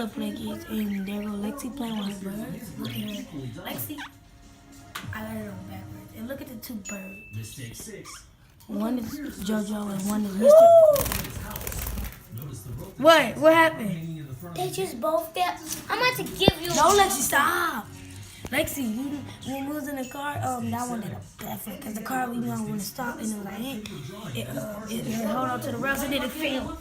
up, Leggies? And there go Lexi playing with her birds. Look at her. Lexi, I got it on backwards. And look at the two birds. Mistake 6. One is JoJo and one is Mr. What? What happened? They just both got. I'm about to give you. No, Lexi, stop. Lexi, when we was in the car, that one did a backflip because the car we knew I want to stop and it was like, it hold on to the rails and then it fell.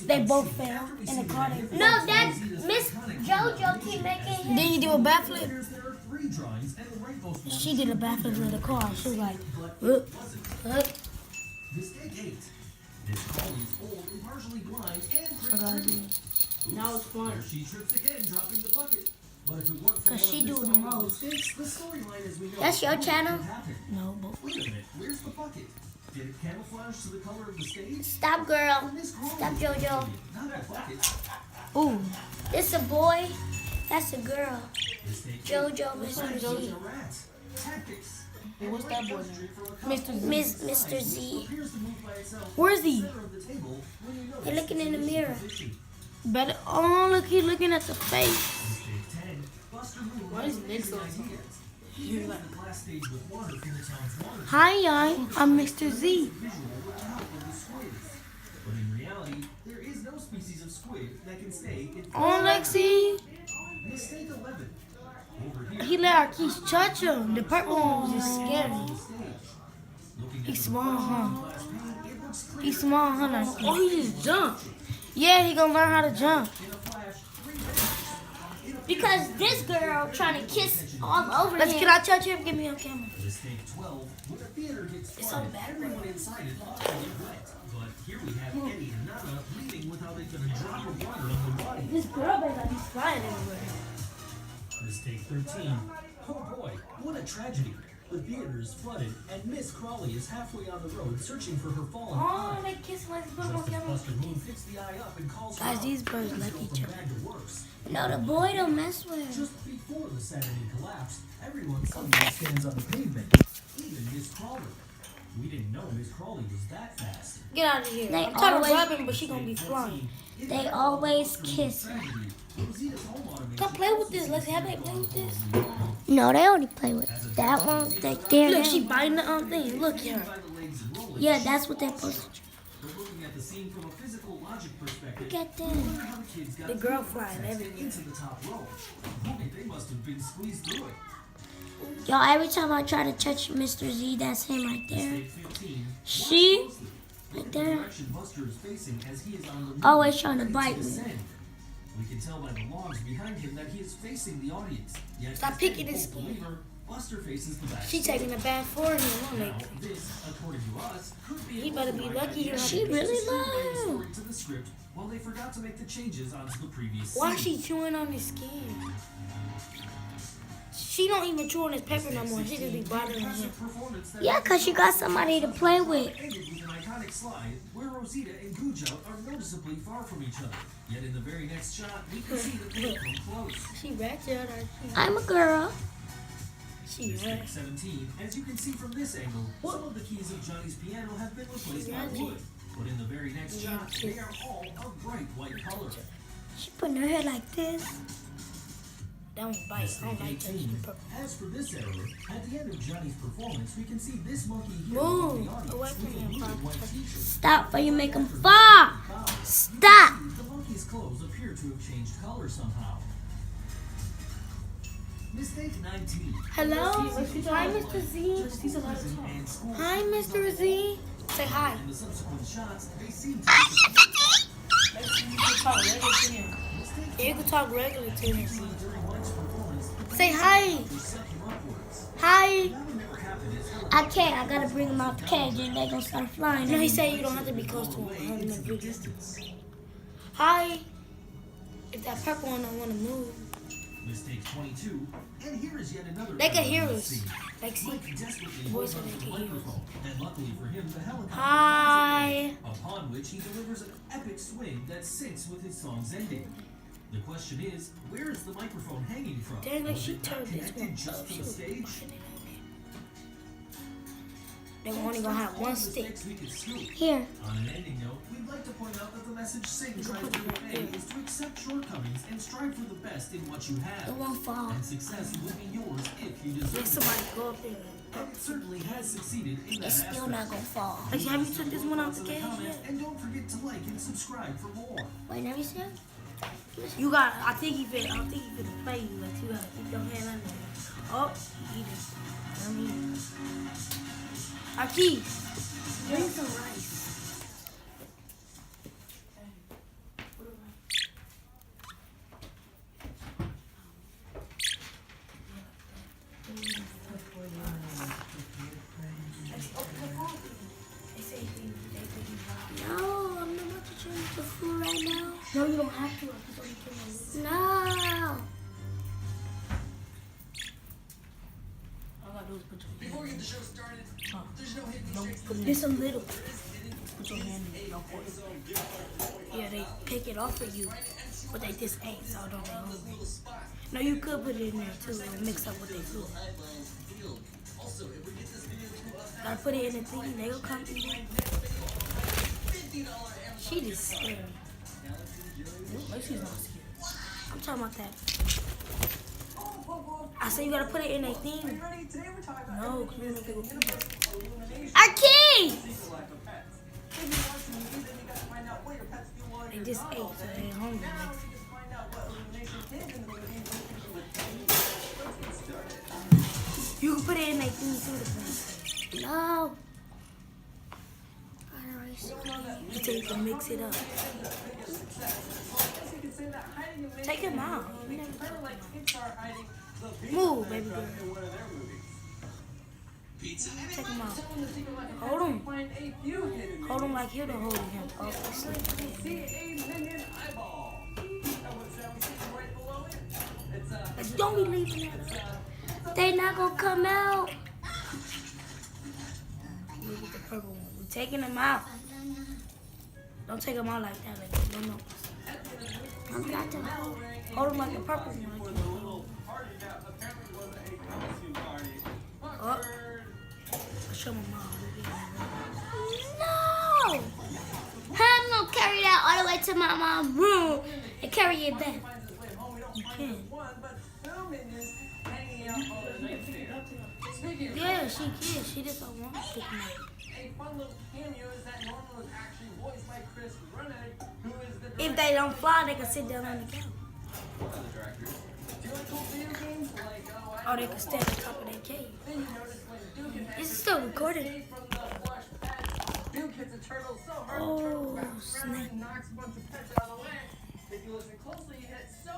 They both fell in the car. No, that's Miss JoJo keep making. Then you do a backflip. She did a backflip in the car. She was like, look. Mistake 8. Miss Crawley's old and partially blind and Now it's fun. there she trips again, dropping the bucket. But if it weren't for Because she doing the most. mistakes, the storyline as we know That's your channel. happened. No, but Wait a minute, where's the bucket? Did it camouflage to the color of the stage? Stop, girl. Miss Crawley. Stop, JoJo. Not a bucket. ooh. This a boy. That's a girl. Mistake JoJo, Mr. Z. rats. Tactics. What's that boy name? Mr. Z. Mr. Z. Appears to move by itself. Where's he? Center of the table when you notice You're looking in the mirror. position. Better. Oh, look, he's looking at the face. Mistake 10. Buster Moon. Why is Nick so ideas. He entered the class stage with water from the town's water. Hi, y'all. I'm Mr. Z. Visual with the help of the squids. But in reality, there is no species of squid that can stay in. Oh, Lexi. Mistake 11. Over here. He let our keys touch him. The purple one was just scary. on the stage. Looking He's at small, huh? glass pane, it looks clear. He's small, huh? Now? Oh, he just jumped. Yeah, he gonna learn how to jump. In a flash, 3 minutes. Because this girl trying to kiss all over Let's him. get our touch him. Get me on camera. Mistake 12. When the theater gets It's flooded, so bad. everyone inside it thought they were wet. But here we have Eddie and Nana leaving without even a drop of water on their body. This girl better be flying everywhere. Mistake 13. Oh boy, what a tragedy. The theater is flooded, and Miss Crawley is halfway on the road searching for her fallen Oh, eye. they kiss like this. Put him on Just as camera. Buster Moon picks the eye up and calls her Guys, out, these birds things like go each from other. bad to worse. No, the boy don't mess with her. Just before the Saturday collapse, everyone suddenly stands on the pavement. Even Miss Crawley. We didn't know Miss Crawley was that fast. Get out of here. They I'm trying to always- grab him, but she gonna be flying. They always kiss. Come play with this. Let's have it play with this. No, they already play with that one. They're Look, she biting the thing. Look at her. Yeah, that's what they're supposed to do. But looking at the scene from a physical logic perspective, Look at I them. wonder how the kids got The through girl the flying process everywhere. into the top row. Boy, they must have been squeezed through it. Y'all, every time I try to touch Mr. Z, that's him right there. Mistake 15. She, Look right at the there, direction Buster is facing as he is on the move, always trying to ready bite me. descend. We can tell by the logs behind him that he is facing the audience. Yet, Stop as picking any his full skin. believer, Buster faces the back. She taking a bath for him. Now, Like, this, according to us, could be He an better be override lucky he idea don't She to really streamline the low. story to the script while they forgot to make the changes onto the previous why scene. she chewing on his skin? She don't even chew on his pepper no more. She just be bothering him. Yeah, 'cause she got somebody to play with. Ended with an iconic slide where Rosita and Gujo are noticeably far from each other. Yet in the very next shot, we can see that they come close. She ratchet her. I'm a girl. She Mistake ratchet. 17. As you can see from this angle, some of the keys of Johnny's piano have been replaced by Ratchet. wood. But in the very next shot, they are all of bright white color. She putting her hair like this. That one bite. I Mistake don't like that. 18. Purple. As for this area, at the end of Johnny's performance, we can see this monkey here Move in the audience away from with a him, blue and Papa. white t-shirt. Stop, or you make them fall. Stop. The monkey's clothes appear to have changed color somehow. Mistake 19. Hello? Hi, Mr. Z. And school Hi, Mr. Z. Say hi. in the subsequent shots, they seem to Yeah, you can talk regular to him. during Mike's performance, Say hi. they set him upwards. Hi. That would never happen as I can't. I gotta bring them out the cage and they gonna start flying. No, he said you don't have to be close to him. I heard him in the video. Hi. If that purple one don't want to move, Mistake 22. And here is yet another they can error hear in the us. scene. Like, see. Mike desperately Voice holds up they the can hear us. microphone, and luckily for him, the helicopter Hi. upon which he delivers an epic swing that syncs with his song's ending. The question is, where is the microphone hanging from? Dang, like Was she it not turned this connected one just up. to She the was stage? pushing it on They're only gonna have one stick. Next week at school. Here. On an ending note, we'd like to point out that the message Sing tries to convey is to accept shortcomings and strive for the best in what you It have. won't fall. And success will be yours if you deserve Let it. somebody go up there. And it certainly has succeeded in that It's still not aspect. gonna fall. Like, have you took this one out the In the cage comments, yet? and don't forget to like and subscribe for more. Wait, let me see. You got. I think he fit play you. Like you gotta keep your hand under there. Oh, he eat it. Let me eat it. Aki, bring some rice. No, I'm not about to change the food right now. No, you don't have to. It's only 2 minutes. No. All I gotta do is put your Before we get the show started, there's no hidden tricks. Just a little. Put your hand in your voice. Yeah, they take it off of you, but they just ain't, so don't they hold it. No, you could put it in there too and mix up with their food. Gotta put it in the thing, they will come to you. She just scared. Like she's not scared. I'm talking about that. I said you gotta put it in a thing. No, because we're gonna go Aki! They just ate, so they ain't hungry. You can put it in a thing too. No. Until you can mix it up. Take him out. You never took him out. Move, baby girl. Take him out. Hold him. Hold him like you're the holding him. Oh, sleep. Don't be leaving that up. They not gonna come out. Look at the purple one. We're taking him out. Don't take him out like that. Like, no. I'm got to hold. Hold him like the purple one. Oh. Show my mom. No. I'm gonna carry that all the way to my mom's room and carry it back. You can. Yeah, she can. She just don't want to pick him up. A fun little cameo is that Norman was actually voiced by Chris Runnick, who is the director. If they don't fly, they can sit down on the couch. Do you like cool video games? Like, Or they can stand on top of their cave. then you notice when Duke and This is still recorded. escape from the flush pet, Duke hits a turtle so hard Oh, the turtle wraps around snap. and knocks a bunch of pets out of the way. If you listen closely, you hit so